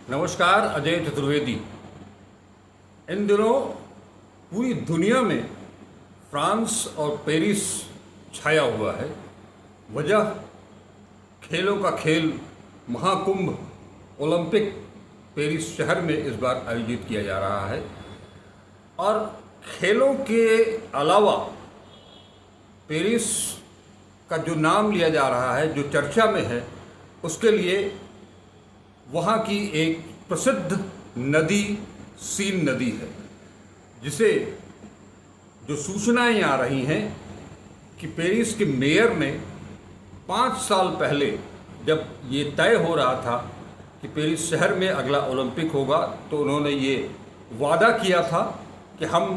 नमस्कार, अजय चतुर्वेदी। इन दिनों पूरी दुनिया में फ्रांस और पेरिस छाया हुआ है। वजह खेलों का खेल महाकुंभ ओलंपिक पेरिस शहर में इस बार आयोजित किया जा रहा है। और खेलों के अलावा पेरिस का जो नाम लिया जा रहा है, जो चर्चा में है, उसके लिए वहाँ की एक प्रसिद्ध नदी सीन नदी है, जिसे जो सूचनाएं आ रही हैं कि पेरिस के मेयर ने 5 साल पहले जब ये तय हो रहा था कि पेरिस शहर में अगला ओलंपिक होगा, तो उन्होंने ये वादा किया था कि हम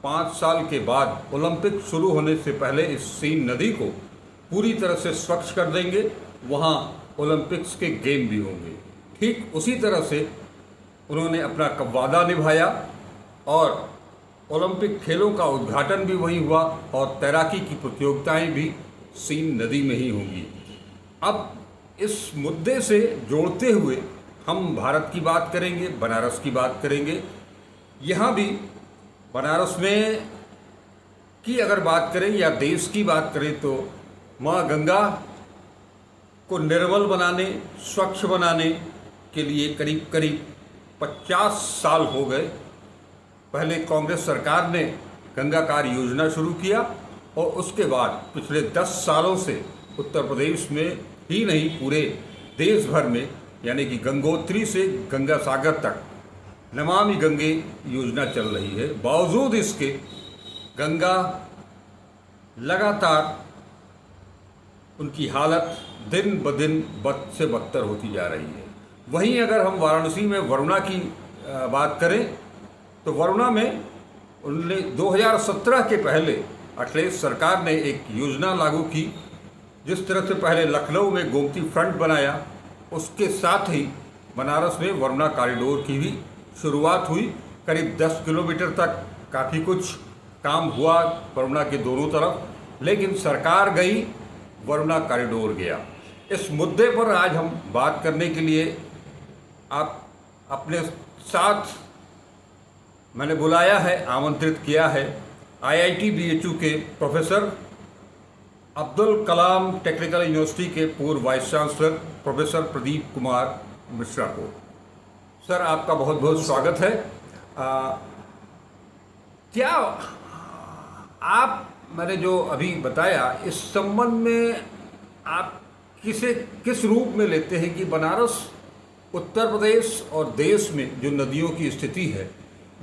5 साल के बाद ओलंपिक शुरू होने से पहले इस सीन नदी को पूरी तरह से स्वच्छ कर देंगे, वहाँ ओलंपिक्स के गेम भी होंगे। ठीक उसी तरह से उन्होंने अपना वादा निभाया और ओलंपिक खेलों का उद्घाटन भी वहीं हुआ और तैराकी की प्रतियोगिताएं भी सीन नदी में ही होंगी। अब इस मुद्दे से जोड़ते हुए हम भारत की बात करेंगे, बनारस की बात करेंगे। यहाँ भी बनारस में की अगर बात करें या देश की बात करें तो माँ गंगा को निर्मल बनाने, स्वच्छ बनाने के लिए करीब करीब 50 साल हो गए। पहले कांग्रेस सरकार ने गंगा कार्य योजना शुरू किया और उसके बाद पिछले 10 सालों से उत्तर प्रदेश में ही नहीं, पूरे देश भर में, यानी कि गंगोत्री से गंगा सागर तक नमामि गंगे योजना चल रही है। बावजूद इसके गंगा लगातार उनकी हालत दिन ब दिन बद से बदतर होती जा रही है। वहीं अगर हम वाराणसी में वरुणा की बात करें तो वरुणा में उन्होंने 2017 के पहले अखिलेश सरकार ने एक योजना लागू की। जिस तरह से पहले लखनऊ में गोमती फ्रंट बनाया, उसके साथ ही बनारस में वरुणा कॉरिडोर की भी शुरुआत हुई। करीब 10 किलोमीटर तक काफ़ी कुछ काम हुआ वरुणा के दोनों तरफ, लेकिन सरकार गई, वरुणा कॉरिडोर गया। इस मुद्दे पर आज हम बात करने के लिए आप अपने साथ मैंने बुलाया है, आमंत्रित किया है IIT BHU के professor Abdul Kalam technical university के पूर्व vice chancellor professor Pradeep Kumar Mishra को। सर, आपका बहुत बहुत स्वागत है। क्या आप मैंने जो अभी बताया, इस संबंध में आप किस रूप में लेते हैं कि बनारस उत्तर प्रदेश और देश में जो नदियों की स्थिति है,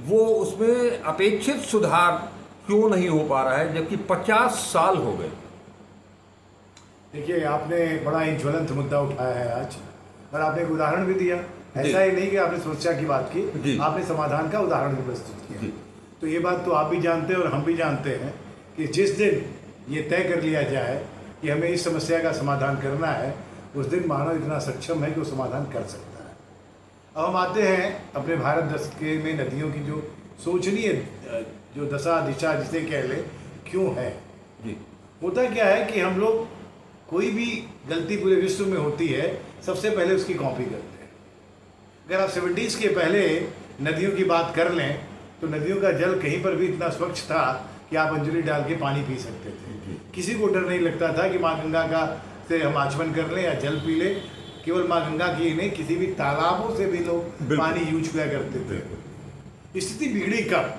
वो उसमें अपेक्षित सुधार क्यों नहीं हो पा रहा है, जबकि 50 साल हो गए? देखिए, आपने बड़ा ही ज्वलंत मुद्दा उठाया है आज, और आपने एक उदाहरण भी दिया। ऐसा ही नहीं कि आपने समस्या की बात की, आपने समाधान का उदाहरण भी प्रस्तुत किया। तो ये बात तो आप भी जानते हैं और हम भी जानते हैं कि जिस दिन ये तय कर लिया जाए कि हमें इस समस्या का समाधान करना है, उस दिन मानव इतना सक्षम है कि वो समाधान कर सकता है। अब हम आते हैं अपने भारत देश के में नदियों की जो शोचनीय जो दशा दिशा जिसे कह ले, क्यों है जी। होता क्या है कि हम लोग कोई भी गलती पूरे विश्व में होती है, सबसे पहले उसकी कॉपी करते हैं। अगर आप 70s के पहले नदियों की बात कर लें तो नदियों का जल कहीं पर भी इतना स्वच्छ था कि आप अंजलि डाल के पानी पी सकते थे। किसी को डर नहीं लगता था कि माँ गंगा का से हम आचमन कर लें या जल पी लें। केवल माँ गंगा की ही नहीं, किसी भी तालाबों से भी लोग पानी यूज किया करते थे। स्थिति बिगड़ी कब?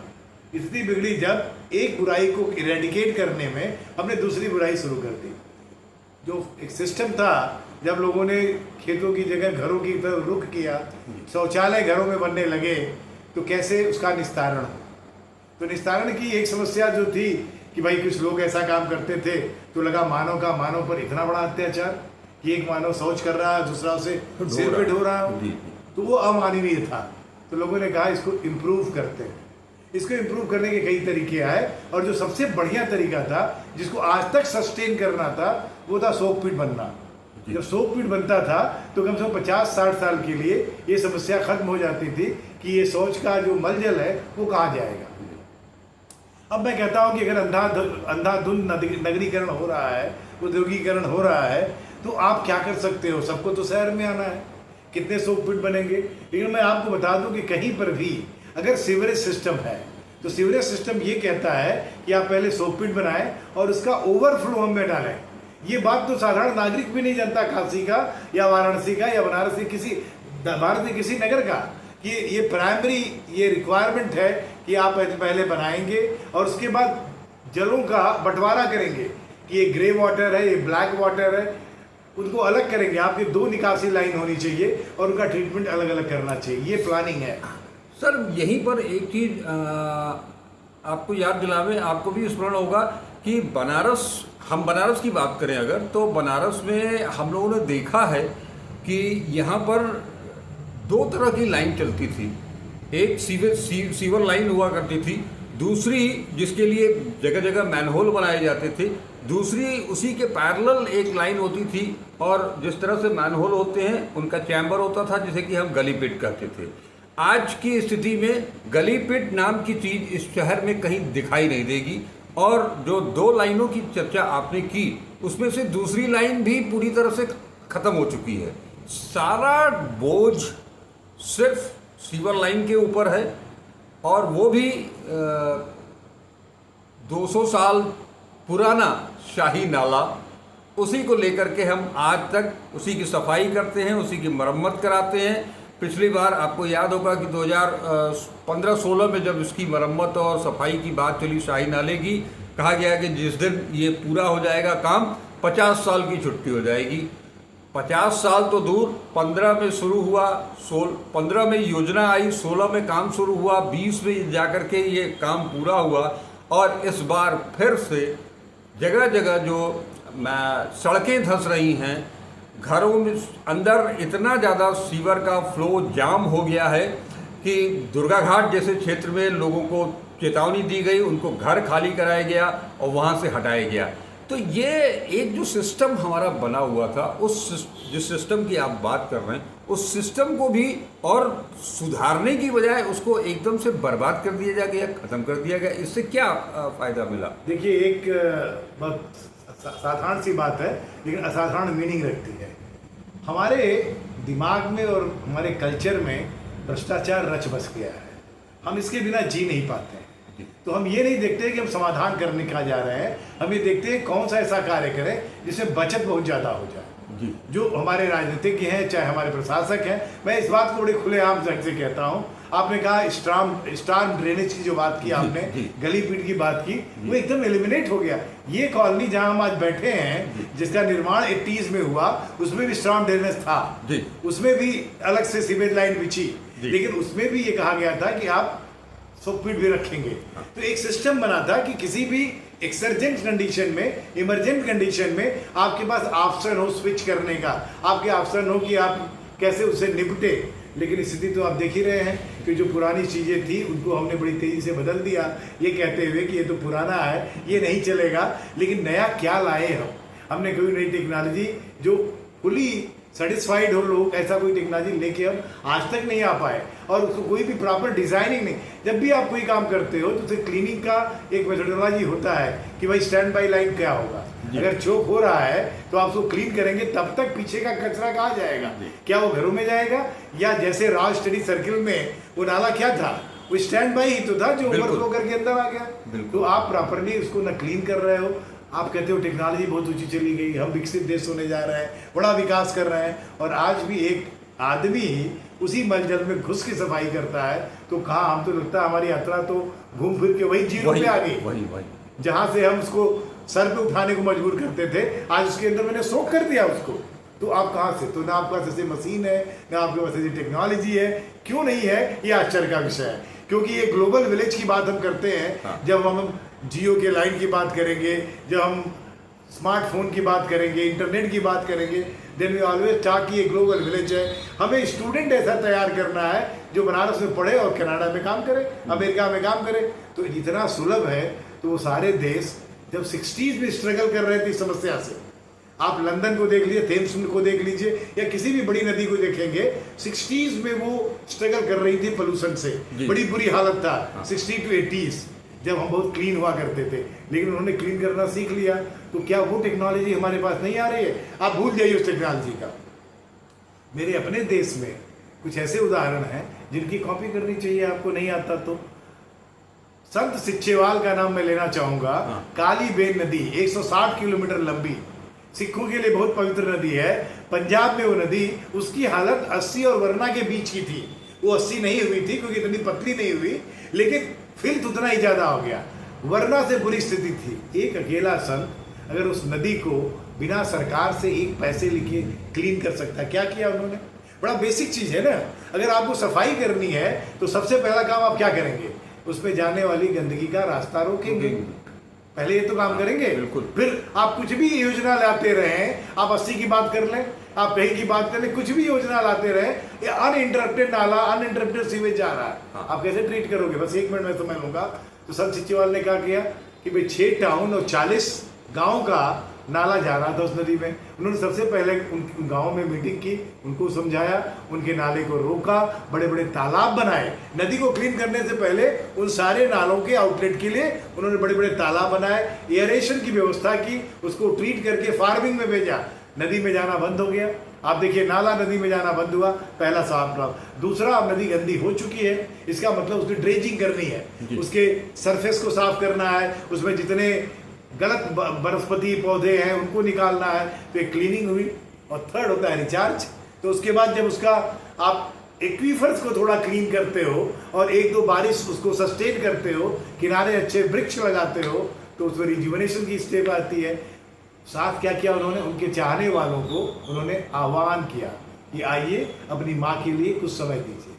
स्थिति बिगड़ी जब एक बुराई को इरेडिकेट करने में हमने दूसरी बुराई शुरू कर दी। जो एक सिस्टम था, जब लोगों ने खेतों की जगह घरों की तरफ रुख किया, शौचालय घरों में बनने लगे, तो कैसे उसका निस्तारण हो? तो निस्तारण की एक समस्या जो थी कि भाई कुछ लोग ऐसा काम करते थे, तो लगा मानव पर इतना बड़ा अत्याचार कि एक मानव शौच कर रहा है, दूसरा उसे सिर पे ढो रहा है, तो वो अमानवीय था। तो लोगों ने कहा इसको इम्प्रूव करते हैं। इसको इम्प्रूव करने के कई तरीके आए, और जो सबसे बढ़िया तरीका था, जिसको आज तक सस्टेन करना था, वो था सोक पिट बनना। जब सोक पिट बनता था तो कम से कम 50-60 साल के लिए ये समस्या खत्म हो जाती थी कि ये शौच का जो मलजल है वो कहाँ जाएगा। अब मैं कहता हूँ कि अगर अंधाधुंध नगरीकरण हो रहा है, औद्योगिकरण हो रहा है, तो आप क्या कर सकते हो? सबको तो शहर में आना है। कितने 100 फीट बनेंगे। लेकिन मैं आपको बता दूं कि कहीं पर भी अगर सीवरेज सिस्टम है तो सीवरेज सिस्टम ये कहता है कि आप पहले 100 फीट बनाएं और उसका ओवरफ्लो हम में डालें। ये बात तो साधारण नागरिक भी नहीं जानता, काशी का या वाराणसी का या बनारस के किसी भारत के किसी नगर का, कि ये प्राइमरी ये रिक्वायरमेंट है कि आप पहले बनाएंगे और उसके बाद जलों का बंटवारा करेंगे कि ये ग्रे वाटर है, ये ब्लैक वाटर है, उनको अलग करेंगे। आपकी 2 निकासी लाइन होनी चाहिए और उनका ट्रीटमेंट अलग अलग करना चाहिए। ये प्लानिंग है सर। यहीं पर एक चीज़ आपको याद दिलावे, आपको भी स्मरण होगा कि हम बनारस की बात करें अगर, तो बनारस में हम लोगों ने देखा है कि यहाँ पर 2 तरह की लाइन चलती थी। एक सीवर लाइन हुआ करती थी, दूसरी जिसके लिए जगह जगह मैनहोल बनाए जाते थे, दूसरी उसी के पैरेलल एक लाइन होती थी और जिस तरह से मैनहोल होते हैं उनका चैम्बर होता था जिसे कि हम गली पिट कहते थे। आज की स्थिति में गली पिट नाम की चीज़ इस शहर में कहीं दिखाई नहीं देगी और जो 2 लाइनों की चर्चा आपने की उसमें से दूसरी लाइन भी पूरी तरह से ख़त्म हो चुकी है। सारा बोझ सिर्फ सीवर लाइन के ऊपर है और वो भी 200 साल पुराना शाही नाला, उसी को लेकर के हम आज तक उसी की सफाई करते हैं, उसी की मरम्मत कराते हैं। पिछली बार आपको याद होगा कि 2015-16 में जब इसकी मरम्मत और सफाई की बात चली शाही नाले की, कहा गया कि जिस दिन ये पूरा हो जाएगा काम 50 साल की छुट्टी हो जाएगी। 50 साल तो दूर, 15 में शुरू हुआ, 15 में योजना आई, 16 में काम शुरू हुआ, 20 में जाकर के ये काम पूरा हुआ और इस बार फिर से जगह जगह जो सड़कें धंस रही हैं, घरों में अंदर इतना ज़्यादा सीवर का फ्लो जाम हो गया है कि दुर्गा घाट जैसे क्षेत्र में लोगों को चेतावनी दी गई, उनको घर खाली कराया गया और वहाँ से हटाया गया। तो ये एक जो सिस्टम हमारा बना हुआ था, जिस सिस्टम की आप बात कर रहे हैं, उस सिस्टम को भी और सुधारने की बजाय उसको एकदम से बर्बाद कर दिया गया, ख़त्म कर दिया गया। इससे क्या फ़ायदा मिला? देखिए, एक बहुत साधारण सी बात है लेकिन असाधारण मीनिंग रखती है। हमारे दिमाग में और हमारे कल्चर में भ्रष्टाचार रच बस गया है, हम इसके बिना जी नहीं पाते हैं। तो हम ये नहीं देखते कि हम समाधान करने का जा रहे हैं, हम ये देखते हैं कौन सा ऐसा कार्य करें जिसमें बचत बहुत ज़्यादा हो जाए। जो हमारे राजनीतिज्ञ हैं, चाहे हमारे प्रशासक हैं, मैं इस बात को बड़े खुलेआम ढंग से कहता हूँ। आपने कहा स्टार्म ड्रेनेज की जो बात की आपने, गली पीट की बात की, वो एकदम एलिमिनेट हो गया। ये कॉलोनी जहाँ हम आज बैठे हैं, जिसका निर्माण 80s में हुआ, उसमें भी स्टार्म ड्रेनेज था, उसमें भी अलग से सीवेज लाइन बिछी, लेकिन उसमें भी ये कहा गया था कि आप 100 फीट भी रखेंगे। तो एक सिस्टम बना था कि किसी भी एक्सर्जेंट कंडीशन में, इमरजेंट कंडीशन में आपके पास ऑप्शन हो स्विच करने का, आपके ऑप्शन हो कि आप कैसे उससे निपटे। लेकिन स्थिति तो आप देख ही रहे हैं कि जो पुरानी चीज़ें थी उनको हमने बड़ी तेज़ी से बदल दिया, ये कहते हुए कि ये तो पुराना है, ये नहीं चलेगा। लेकिन नया क्या लाए हमने कोई नई टेक्नोलॉजी जो फुली सेटिस्फाइड हो लोग, ऐसा कोई टेक्नोलॉजी लेके हम आज तक नहीं आ पाए और उसको कोई भी प्रॉपर डिजाइनिंग नहीं। जब भी आप कोई काम करते हो तो उसे क्लीनिंग का एक मेथोडोलॉजी होता है कि भाई स्टैंड बाई लाइन क्या होगा, अगर चोक हो रहा है तो आप उसको क्लीन करेंगे, तब तक पीछे का कचरा कहाँ जाएगा, क्या वो घरों में जाएगा, या जैसे राज स्टडी सर्किल में वो नाला क्या था, वो स्टैंड बाई ही तो था जो ओवरफ्लो करके अंदर आ गया। तो आप प्रॉपरली उसको न क्लीन कर रहे हो। आप कहते हो टेक्नोलॉजी बहुत ऊंची चली गई, हम विकसित देश होने जा रहे हैं, बड़ा विकास कर रहे हैं, और आज भी एक आदमी ही उसी मलजल में घुस के सफाई करता है। तो कहाँ, हम तो लगता है हमारी यात्रा तो घूम फिर के वही जीरो पे आ गई, जहाँ से हम उसको सर पे उठाने को मजबूर करते थे, आज उसके अंदर मैंने सोख कर दिया उसको। तो आप कहाँ से, तो ना आपके पास ऐसी मशीन है, ना आपके पास ऐसी टेक्नोलॉजी है। क्यों नहीं है, ये आश्चर्य का विषय है, क्योंकि ये ग्लोबल विलेज की बात हम करते हैं। जब हम जियो के लाइन की बात करेंगे, जब हम स्मार्टफोन की बात करेंगे, इंटरनेट की बात करेंगे, देन वी ऑलवेज टॉक कि ये ग्लोबल विलेज है। हमें स्टूडेंट ऐसा तैयार करना है जो बनारस में पढ़े और कनाडा में काम करे, अमेरिका में काम करे। तो इतना सुलभ है। तो वो सारे देश जब 60s में स्ट्रगल कर रहे थे इस समस्या से, आप लंदन को देख लीजिए, थेम्स को देख लीजिए, या किसी भी बड़ी नदी को देखेंगे, 60s में वो स्ट्रगल कर रही थी पोल्यूशन से, बड़ी बुरी हालत था। 60 to 80s जब हम बहुत क्लीन हुआ करते थे, लेकिन उन्होंने क्लीन करना सीख लिया। तो क्या वो टेक्नोलॉजी हमारे पास नहीं आ रही है? आप भूल जाइए उस टेक्नोलॉजी का। मेरे अपने देश में कुछ ऐसे उदाहरण हैं जिनकी कॉपी करनी चाहिए, आपको नहीं आता तो। संत सिच्चेवाल का नाम मैं लेना चाहूंगा। काली बेन नदी 160 किलोमीटर लंबी, सिखों के लिए बहुत पवित्र नदी है। पंजाब में वो नदी, उसकी हालत 80 और वरना के बीच की थी। वो 80 नहीं हुई थी क्योंकि इतनी पतली नहीं हुई, लेकिन फिल्थ उतना ही ज्यादा हो गया। वरना से बुरी स्थिति थी। एक अकेला संत अगर उस नदी को बिना सरकार से एक पैसे लिखे क्लीन कर सकता, क्या किया उन्होंने? बड़ा बेसिक चीज है ना। अगर आपको सफाई करनी है तो सबसे पहला काम आप क्या करेंगे? उसमें जाने वाली गंदगी का रास्ता रोकेंगे। पहले ये तो काम करेंगे। बिल्कुल। फिर आप कुछ भी योजना लाते रहें, आप 80 की बात कर लें, आप कहीं की बात कर लें, कुछ भी योजना लाते रहे, ये अनइंटरप्टेड नाला, अनइंटरप्टेड सीवेज जा रहा है। आप कैसे ट्रीट करोगे? बस 1 मिनट में समझ लूंगा। तो संत सिच्चेवाल ने क्या किया कि भाई 6 टाउन और 40 गांव का नाला जा रहा था उस नदी में। उन्होंने सबसे पहले उन गांव में मीटिंग की, उनको समझाया, उनके नाले को रोका, बड़े बड़े तालाब बनाए। नदी को क्लीन करने से पहले उन सारे नालों के आउटलेट के लिए उन्होंने बड़े बड़े तालाब बनाए, एयरेशन की व्यवस्था की, उसको ट्रीट करके फार्मिंग में भेजा। नदी में जाना बंद हो गया। आप देखिए, नाला नदी में जाना बंद हुआ, पहला साफ रहा। दूसरा, अब नदी गंदी हो चुकी है, इसका मतलब उसकी ड्रेजिंग करनी है, उसके सरफेस को साफ करना है, उसमें जितने गलत वनस्पति पौधे हैं उनको निकालना है, तो एक क्लीनिंग हुई। और थर्ड होता है रिचार्ज। तो उसके बाद जब उसका आप एक्वीफर्स को थोड़ा क्लीन करते हो और 1-2 बारिश उसको सस्टेन करते हो, किनारे अच्छे वृक्ष लगाते हो, तो उसमें रिजुवनेशन की स्टेप आती है। साथ क्या किया उन्होंने? उनके चाहने वालों को उन्होंने आह्वान किया कि आइए अपनी माँ के लिए कुछ समय दीजिए।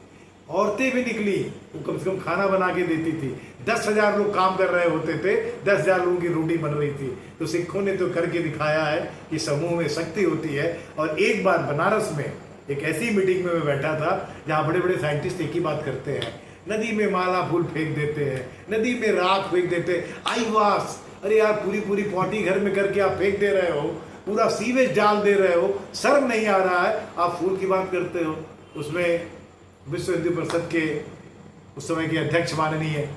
औरतें भी निकली, वो कम से कम खाना बना के देती थी। 10,000 लोग काम कर रहे होते थे, 10,000 लोगों की रोटी बन रही थी। तो सिखों ने तो करके दिखाया है कि समूह में शक्ति होती है। और एक बार बनारस में एक ऐसी मीटिंग में मैं बैठा था जहाँ बड़े बड़े साइंटिस्ट एक ही बात करते हैं, नदी में माला फूल फेंक देते हैं, नदी में राख फेंक देते हैं, आई वास। अरे यार, पूरी पॉटी घर में करके आप फेंक दे रहे हो, पूरा सीवेज डाल दे रहे हो, शर्म नहीं आ रहा है? आप फूल की बात करते हो। उसमें विश्व हिंदू परिषद के उस समय के अध्यक्ष माननीय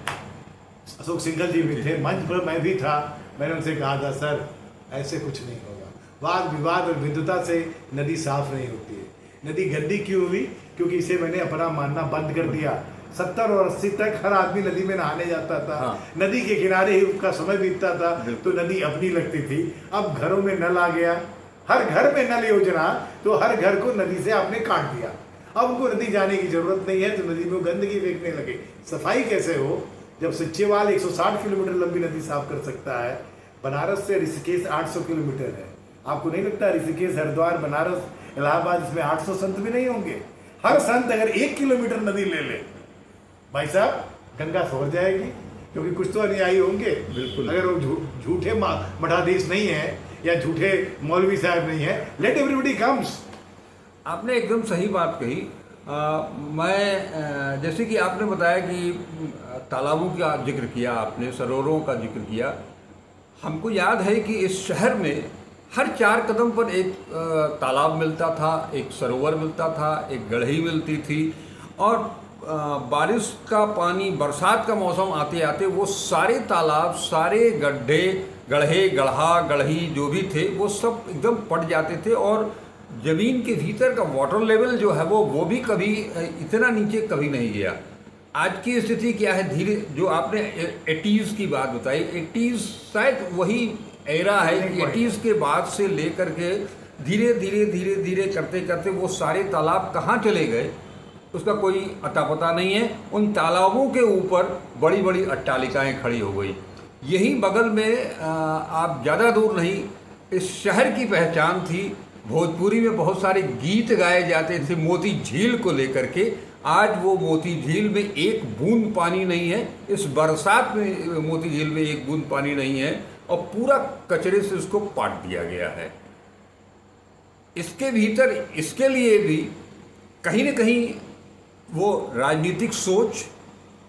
अशोक सिंघल जी भी थे, मंच पर मैं भी था। मैंने उनसे कहा था, सर ऐसे कुछ नहीं होगा, वाद विवाद और विद्वता से नदी साफ नहीं होती है। नदी गंदी क्यों हुई? क्योंकि इसे मैंने अपना मानना बंद कर दिया। 70 और 80 तक हर आदमी नदी में नहाने जाता था। नदी के किनारे ही उसका समय बीतता था, तो नदी अपनी लगती थी। अब घरों में नल आ गया, हर घर में नल योजना, तो हर घर को नदी से आपने काट दिया। अब उनको नदी जाने की जरूरत नहीं है, तो नदी में गंदगी फेंकने लगे। सफाई कैसे हो? जब सिच्चेवाल 160 किलोमीटर लंबी नदी साफ कर सकता है। बनारस से ऋषिकेश 800 किलोमीटर है। आपको नहीं लगता ऋषिकेश, हरिद्वार, बनारस, इलाहाबाद, इसमें 800 संत भी नहीं होंगे? हर संत अगर 1 किलोमीटर नदी ले ले, भाई साहब, गंगा सवर जाएगी। क्योंकि कुछ तो अनुयायी होंगे। बिल्कुल। अगर वो झूठे मठाधीश नहीं है या झूठे मौलवी साहब नहीं है, लेट एवरीबडी कम्स। आपने एकदम सही बात कही। मैं जैसे कि आपने बताया कि तालाबों का जिक्र किया, आपने सरोवरों का जिक्र किया। हमको याद है कि इस शहर में हर 4 कदम पर एक तालाब मिलता था, एक सरोवर मिलता था, एक गढ़ी मिलती थी। और बारिश का पानी, बरसात का मौसम आते आते वो सारे तालाब, सारे गड्ढे, गढ़े, गढ़ा, गढ़ी जो भी थे, वो सब एकदम पट जाते थे। और ज़मीन के भीतर का वाटर लेवल जो है वो भी कभी इतना नीचे कभी नहीं गया। आज की स्थिति क्या है? धीरे, जो आपने 80s की बात बताई, 80s शायद वही एरा है कि 80s के बाद से लेकर के धीरे धीरे करते करते वो सारे तालाब कहाँ चले गए उसका कोई अता पता नहीं है। उन तालाबों के ऊपर बड़ी बड़ी अट्टालिकाएँ खड़ी हो गई। यही बगल में आप ज़्यादा दूर नहीं, इस शहर की पहचान थी। भोजपुरी में बहुत सारे गीत गाए जाते थे मोती झील को लेकर के। आज वो मोती झील में एक बूंद पानी नहीं है। इस बरसात में मोती झील में एक बूंद पानी नहीं है और पूरा कचरे से उसको पाट दिया गया है। इसके भीतर इसके लिए भी कहीं न कहीं वो राजनीतिक सोच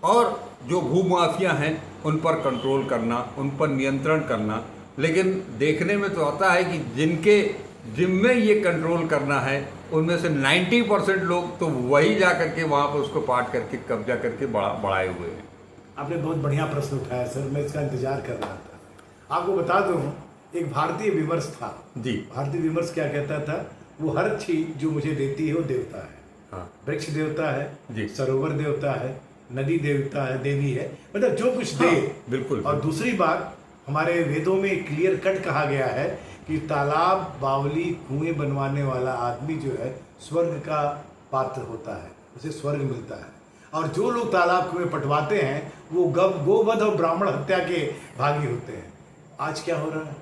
और जो भूमाफिया हैं उन पर कंट्रोल करना, उन पर नियंत्रण करना। लेकिन देखने में तो आता है कि जिनके जिम्मे ये कंट्रोल करना है उनमें से 90% लोग तो वही जा करके वहाँ पर उसको पाट करके कब्जा करके बढ़ाए हुए हैं। आपने बहुत बढ़िया प्रश्न उठाया सर, मैं इसका इंतजार कर रहा था। आपको बता दूं, एक भारतीय विमर्श था जी। भारतीय विमर्श क्या कहता था? वो हर चीज जो मुझे देती है वो देवता है। हाँ वृक्ष देवता जी। है, सरोवर देवता है, नदी देवता है, देवी है, मतलब जो कुछ हाँ, दे। बिल्कुल। और दूसरी बात, हमारे वेदों में क्लियर कट कहा गया है कि तालाब, बावली, कुएं बनवाने वाला आदमी जो है स्वर्ग का पात्र होता है, उसे स्वर्ग मिलता है। और जो लोग तालाब कुएं पटवाते हैं वो गोवध और ब्राह्मण हत्या के भागी होते हैं। आज क्या हो रहा है,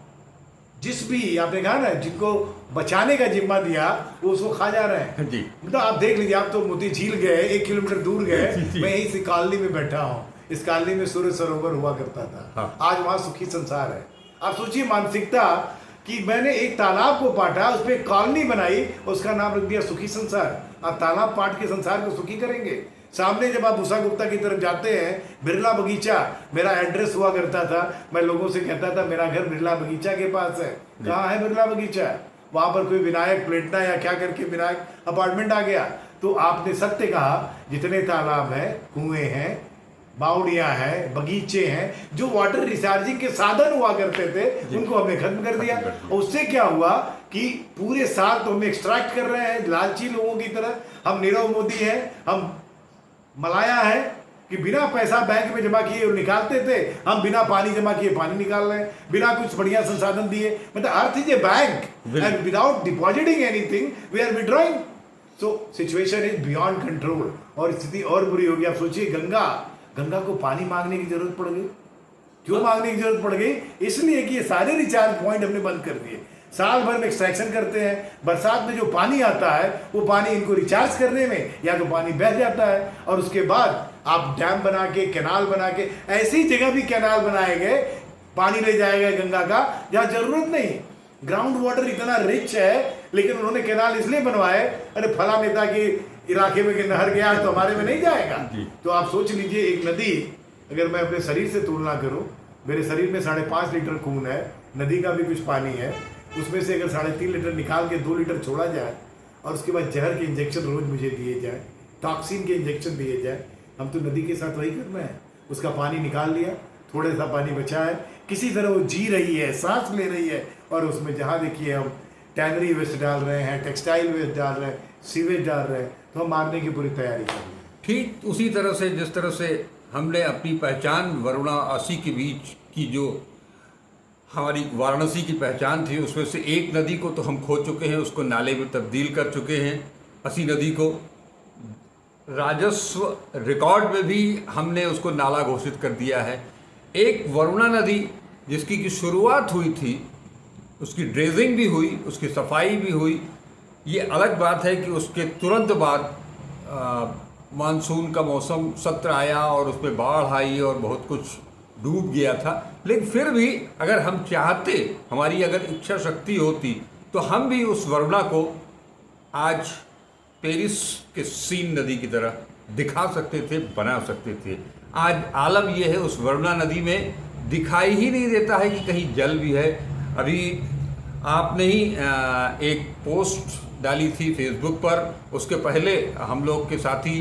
जिस भी आपने कहा ना जिनको बचाने का जिम्मा दिया वो उसको खा जा रहे हैं जी। मतलब आप देख लीजिए, आप तो मोती झील गए, 1 किलोमीटर दूर गए, जी। मैं यहीं से कॉलोनी में बैठा हूँ। इस कॉलोनी में सूर्य सरोवर हुआ करता था। हाँ। आज वहाँ सुखी संसार है। आप सोचिए मानसिकता कि मैंने एक तालाब को पाटा, उस पर एक कॉलोनी बनाई, उसका नाम रख दिया सुखी संसार। आप तालाब पाट के संसार को सुखी करेंगे? सामने जब आप उषा गुप्ता की तरफ जाते हैं, बिरला बगीचा मेरा एड्रेस हुआ करता था। मैं लोगों से कहता था मेरा घर बिरला बगीचा के पास है। कहाँ है बिरला बगीचा? वहां पर कोई विनायक प्लेटना या क्या करके विनायक अपार्टमेंट आ गया। तो आपने सत्य कहा, जितने तालाब हैं, कुएं हैं, बावड़ियां हैं, बगीचे हैं, जो वाटर रिचार्जिंग के साधन हुआ करते थे, उनको हमने खत्म कर दिया। और उससे क्या हुआ कि पूरे साल तो हम एक्सट्रैक्ट कर रहे हैं लालची लोगों की तरह। हम नीरव मोदी हैं, हम मलाया है कि बिना पैसा बैंक में जमा किए निकालते थे, हम बिना पानी जमा किए पानी निकाल रहे हैं, बिना कुछ बढ़िया संसाधन दिए। मतलब earth is a bank and without depositing anything we are withdrawing. So situation is beyond control और स्थिति और बुरी होगी। आप सोचिए, गंगा को पानी मांगने की जरूरत पड़ गई। क्यों मांगने की जरूरत पड़ गई? इसलिए कि ये सारे रिचार्ज पॉइंट हमने बंद कर दिए। साल भर में एक्सट्रैक्शन करते हैं, बरसात में जो पानी आता है वो पानी इनको रिचार्ज करने में या तो पानी बह जाता है, और उसके बाद आप डैम बना के, कैनाल बना के, ऐसी जगह भी कैनाल बनाए गए, पानी ले जाएगा गंगा का जहाँ जरूरत नहीं। ग्राउंड वाटर इतना रिच है, लेकिन उन्होंने कैनाल इसलिए बनवाए, अरे फला नेता के इलाके में नहर गया तो हमारे में नहीं जाएगा। तो आप सोच लीजिए, एक नदी, अगर मैं अपने शरीर से तुलना करूं, मेरे शरीर में 5.5 लीटर खून है, नदी का भी कुछ पानी है, उसमें से अगर 3.5 लीटर निकाल के 2 लीटर छोड़ा जाए और उसके बाद जहर के इंजेक्शन रोज मुझे दिए जाए, टॉक्सिन के इंजेक्शन दिए जाए, हम तो नदी के साथ वही कर रहे हैं। उसका पानी निकाल लिया, थोड़ा सा पानी बचा है, किसी तरह वो जी रही है, सांस ले रही है, और उसमें जहाँ देखिए हम टैनरी वेस्ट डाल रहे हैं, टेक्सटाइल वेस्ट डाल रहे हैं, सीवेज डाल रहे हैं, तो हम मारने की पूरी तैयारी कर रहे हैं। ठीक उसी तरह से जिस तरह से हमने अपनी पहचान वाराणसी के बीच की, जो हमारी वाराणसी की पहचान थी, उसमें से एक नदी को तो हम खो चुके हैं, उसको नाले में तब्दील कर चुके हैं। असी नदी को राजस्व रिकॉर्ड में भी हमने उसको नाला घोषित कर दिया है। एक वरुणा नदी जिसकी की शुरुआत हुई थी, उसकी ड्रेजिंग भी हुई, उसकी सफाई भी हुई। ये अलग बात है कि उसके तुरंत बाद मानसून का मौसम सत्र आया और उसमें बाढ़ आई और बहुत कुछ डूब गया था। लेकिन फिर भी अगर हम चाहते, हमारी अगर इच्छा शक्ति होती, तो हम भी उस वरुणा को आज पेरिस के सीन नदी की तरह दिखा सकते थे, बना सकते थे। आज आलम यह है, उस वरुणा नदी में दिखाई ही नहीं देता है कि कहीं जल भी है। अभी आपने ही एक पोस्ट डाली थी फेसबुक पर, उसके पहले हम लोग के साथी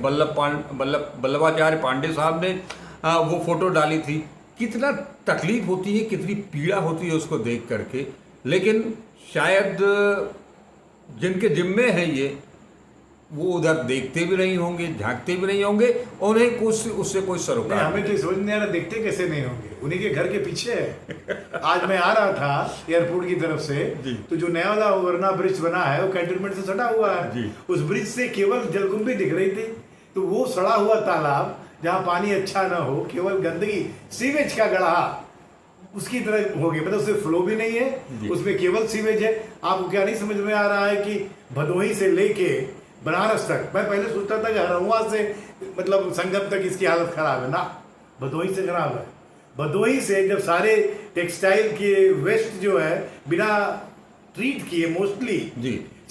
वल्लभाचार्य पांडे साहब ने वो फोटो डाली थी। कितना तकलीफ होती है, कितनी पीड़ा होती है उसको देख करके। लेकिन शायद जिनके जिम्मे है ये, वो उधर देखते भी नहीं होंगे, झांकते भी नहीं होंगे, उन्हें कुछ उससे कोई सरोकार। हमें तो समझ नहीं आ रहा, देखते कैसे नहीं होंगे, उन्हीं के घर के पीछे है। आज मैं आ रहा था एयरपोर्ट की तरफ से, तो जो नया वाला वरना ब्रिज बना है वो कैंटोनमेंट से सटा हुआ है। उस ब्रिज से केवल जलकुंभी दिख रही थी। तो वो सड़ा हुआ तालाब जहाँ पानी अच्छा ना हो, केवल गंदगी, सीवेज का गढ़ा उसकी तरह हो गया। मतलब उससे फ्लो भी नहीं है, उसमें केवल सीवेज है। आपको क्या नहीं समझ में आ रहा है कि भदोही से लेके बनारस तक, मैं पहले सोचता था कि हरहुआ से मतलब संगम तक इसकी हालत खराब है ना, भदोही से खराब है। भदोही से जब सारे टेक्सटाइल के वेस्ट जो है बिना ट्रीट किए, मोस्टली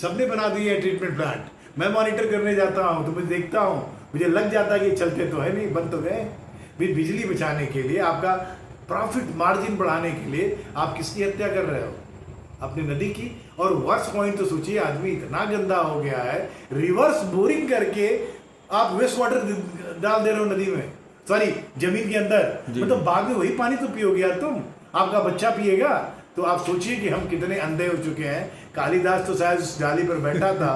सबने बना दिए है ट्रीटमेंट प्लांट। मैं मॉनिटर करने जाता हूँ तो मैं देखता हूँ, मुझे लग जाता है कि चलते तो है नहीं, बंद तो गए। बिजली बचाने के लिए, आपका प्रॉफिट मार्जिन बढ़ाने के लिए आप किसकी हत्या कर रहे हो? अपनी नदी की। और वर्स्ट पॉइंट तो सोचिए, आदमी इतना गंदा हो गया है, रिवर्स बोरिंग करके आप वेस्ट वाटर डाल दे रहे हो नदी में, सॉरी जमीन के अंदर। मतलब बाद में वही पानी तो पियोगे यार तुम, आपका बच्चा पिएगा, तो आप सोचिए कि हम कितने अंधे हो चुके हैं। कालिदास तो शायद उस डाली पर बैठा था,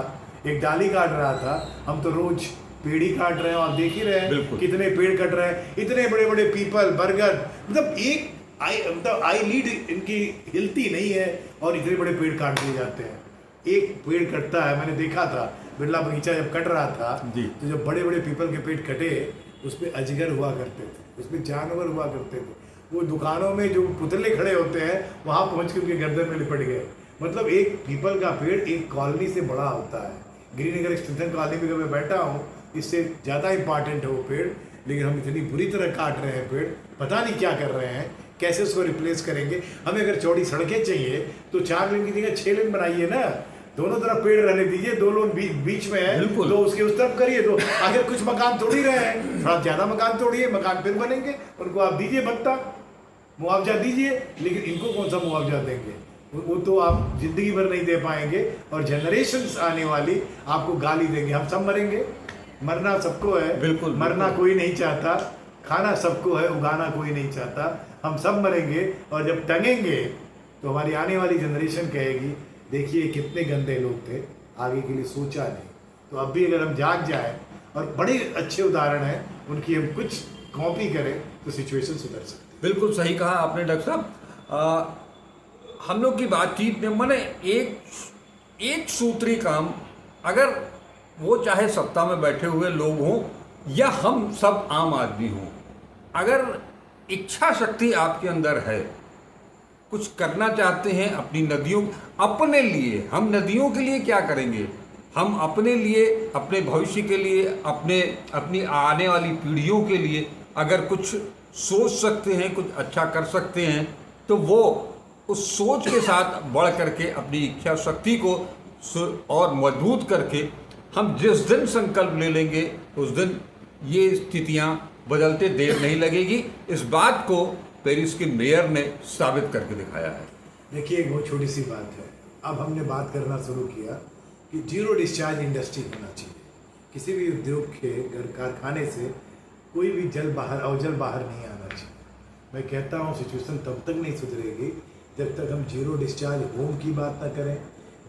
एक डाली काट रहा था, हम तो रोज पेड़ ही काट रहे हैं। आप देख ही रहे हैं कितने पेड़ कट रहे हैं, इतने बड़े बड़े पीपल, बरगद, मतलब आई लीड इनकी हिलती नहीं है और इतने बड़े पेड़ काट दिए जाते हैं। एक पेड़ कटता है, मैंने देखा था बिरला बगीचा जब कट रहा था तो जब बड़े बड़े पीपल के पेड़ कटे उसमें अजगर हुआ करते थे, उसमें जानवर हुआ करते थे। वो दुकानों में जो पुतले खड़े होते हैं वहां पहुंच के उनके गर्दन में लिपट गए। मतलब एक पीपल का पेड़ एक कॉलोनी से बड़ा होता है। गिरिनगर एक्सटेंशन कॉलोनी में मैं बैठा हूँ, इससे ज़्यादा इंपॉर्टेंट है वो पेड़, लेकिन हम इतनी बुरी तरह काट रहे हैं पेड़, पता नहीं क्या कर रहे हैं, कैसे उसको रिप्लेस करेंगे। हमें अगर चौड़ी सड़कें चाहिए तो 4 लेन की जगह 6 लेन बनाइए ना, दोनों तरफ पेड़ रहने दीजिए, 2 लोन बीच में है तो उसके उस तरफ करिए। तो आखिर कुछ मकान तोड़ ही रहे हैं, थोड़ा ज्यादा मकान तोड़िए, मकान फिर बनेंगे, उनको आप दीजिए भत्ता, मुआवजा दीजिए। लेकिन इनको कौन सा मुआवजा देंगे, वो तो आप जिंदगी भर नहीं दे पाएंगे और जनरेशंस आने वाली आपको गाली देंगे। हम सब मरेंगे, मरना सबको है, बिल्कुल मरना कोई नहीं चाहता, खाना सबको है, उगाना कोई नहीं चाहता। हम सब मरेंगे और जब टंगेंगे तो हमारी आने वाली जनरेशन कहेगी देखिए कितने गंदे लोग थे, आगे के लिए सोचा नहीं। तो अब भी अगर हम जाग जाए और बड़े अच्छे उदाहरण हैं उनकी हम कुछ कॉपी करें तो सिचुएशन सुधर सकती है। बिल्कुल सही कहा आपने डॉक्टर साहब। हम लोग की बातचीत में मैंने एक सूत्री काम, अगर वो चाहे सत्ता में बैठे हुए लोग हों या हम सब आम आदमी हों, अगर इच्छा शक्ति आपके अंदर है, कुछ करना चाहते हैं अपनी नदियों, अपने लिए, हम नदियों के लिए क्या करेंगे, हम अपने लिए, अपने भविष्य के लिए, अपनी आने वाली पीढ़ियों के लिए अगर कुछ सोच सकते हैं, कुछ अच्छा कर सकते हैं, तो वो उस सोच के साथ बढ़ करके अपनी इच्छा शक्ति को और मजबूत करके हम जिस दिन संकल्प ले लेंगे उस दिन ये स्थितियां बदलते देर नहीं लगेगी। इस बात को पेरिस के मेयर ने साबित करके दिखाया है। देखिए एक बहुत छोटी सी बात है, अब हमने बात करना शुरू किया कि जीरो डिस्चार्ज इंडस्ट्री होना चाहिए। किसी भी उद्योग के घर कारखाने से कोई भी अवजल बाहर नहीं आना चाहिए। मैं कहता हूँ सिचुएशन तब तक नहीं सुधरेगी जब तक हम जीरो डिस्चार्ज होम की बात ना करें,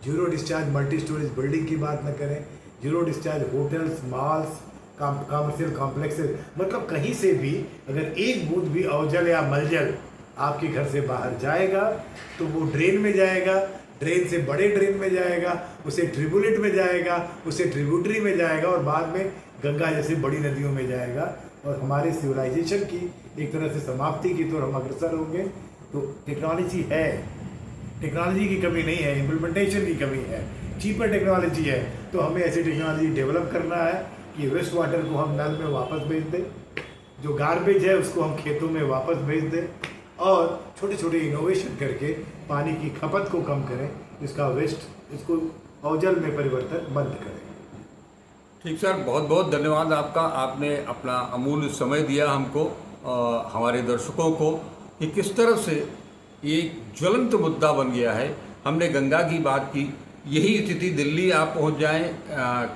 zero discharge multi storage building की बात ना करें, zero discharge hotels, malls, commercial complexes, मतलब कहीं से भी अगर एक बूंद भी अवजल या मलजल आपके घर से बाहर जाएगा तो वो ड्रेन में जाएगा, ड्रेन से बड़े ड्रेन में जाएगा, उसे ट्रिब्यूलेट में जाएगा, उसे ट्रिब्यूटरी में जाएगा और बाद में गंगा जैसी बड़ी नदियों में जाएगा। और हमारे सिविलाइजेशन की एक तरह से समाप्ति की तो हम अग्रसर होंगे। तो टेक्नोलॉजी है, टेक्नोलॉजी की कमी नहीं है, इम्प्लीमेंटेशन की कमी है, चीपर टेक्नोलॉजी है। तो हमें ऐसी टेक्नोलॉजी डेवलप करना है कि वेस्ट वाटर को हम नल में वापस भेज दें, जो गार्बेज है उसको हम खेतों में वापस भेज दें और छोटे छोटे इनोवेशन करके पानी की खपत को कम करें, इसका वेस्ट इसको अवजल में परिवर्तन बंद करें। ठीक सर, बहुत बहुत धन्यवाद आपका। आपने अपना अमूल्य समय दिया हमको, हमारे दर्शकों को, कि किस तरह से एक ज्वलंत मुद्दा बन गया है। हमने गंगा की बात की, यही स्थिति दिल्ली आप पहुंच जाएं,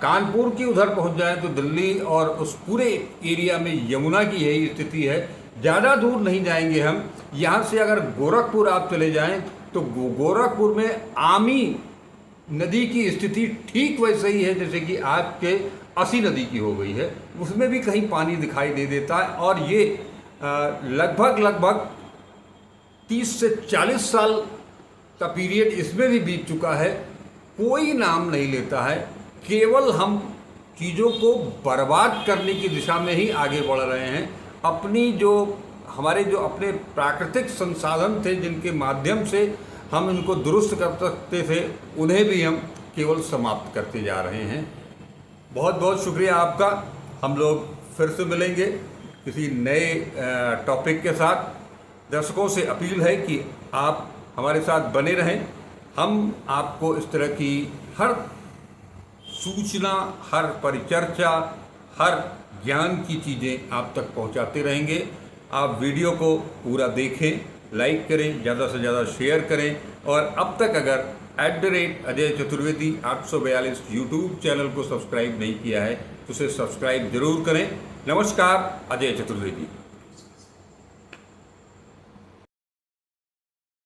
कानपुर की उधर पहुंच जाएं तो दिल्ली और उस पूरे एरिया में यमुना की यही स्थिति है। ज़्यादा दूर नहीं जाएंगे हम, यहाँ से अगर गोरखपुर आप चले जाएं तो गोरखपुर में आमी नदी की स्थिति ठीक वैसे ही है जैसे कि आपके असी नदी की हो गई है, उसमें भी कहीं पानी दिखाई दे देता है। और ये लगभग 30 से 40 साल का पीरियड इसमें भी बीत चुका है, कोई नाम नहीं लेता है। केवल हम चीज़ों को बर्बाद करने की दिशा में ही आगे बढ़ रहे हैं। हमारे जो अपने प्राकृतिक संसाधन थे जिनके माध्यम से हम इनको दुरुस्त कर सकते थे, उन्हें भी हम केवल समाप्त करते जा रहे हैं। बहुत बहुत शुक्रिया आपका। हम लोग फिर से मिलेंगे किसी नए टॉपिक के साथ। दर्शकों से अपील है कि आप हमारे साथ बने रहें। हम आपको इस तरह की हर सूचना, हर परिचर्चा, हर ज्ञान की चीज़ें आप तक पहुंचाते रहेंगे। आप वीडियो को पूरा देखें, लाइक करें, ज़्यादा से ज़्यादा शेयर करें। और अब तक अगर @अजय चतुर्वेदी 842 यूट्यूब चैनल को सब्सक्राइब नहीं किया है तो उसे सब्सक्राइब जरूर करें। नमस्कार, अजय चतुर्वेदी।